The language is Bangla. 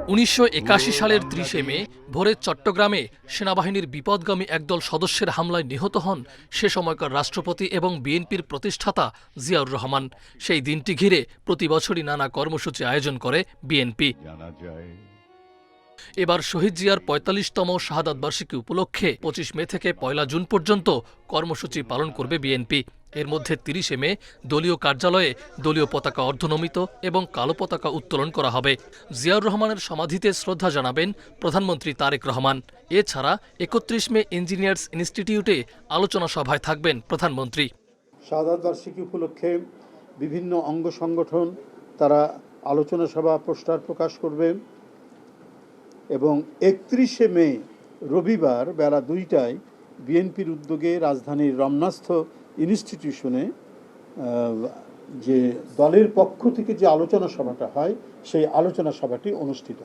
1981 সালের 30 মে ভোরে চট্টগ্রামে সেনাবাহিনীর বিপদগামী একদল সদস্যের হামলায় নিহত হন সে সময়কার রাষ্ট্রপতি এবং বিএনপির প্রতিষ্ঠাতা জিয়াউর রহমান। সেই দিনটি ঘিরে প্রতি বছরই নানা কর্মসূচি আয়োজন করে বিএনপি। এবার শহীদ জিয়ার ৪৫তম শাহাদাত বার্ষিকী উপলক্ষে ২৫ মে থেকে ১ জুন পর্যন্ত কর্মসূচি পালন করবে বিএনপি। এর মধ্যে ৩০ মে দলীয় কার্যালয়ে দলীয় পতাকা অর্ধনমিত এবং কালো পতাকা উত্তোলন করা হবে। জিয়াউর রহমানের সমাধিতে শ্রদ্ধা জানাবেন প্রধানমন্ত্রী তারেক রহমান। এছাড়া ৩১ মে ইঞ্জিনিয়ার্স ইনস্টিটিউটে আলোচনা সভায় থাকবেন প্রধানমন্ত্রী। শাহাদাত বার্ষিকী উপলক্ষে বিভিন্ন অঙ্গ সংগঠন তারা আলোচনা সভা পোস্টার প্রকাশ করবে এবং ৩১ মে রবিবার বেলা ২টায় বিএনপির উদ্যোগে রাজধানীর রমনাস্থ ইনস্টিটিউশনে যে দলের পক্ষ থেকে যে আলোচনা সভাটা হয় সেই আলোচনা সভাটি অনুষ্ঠিত।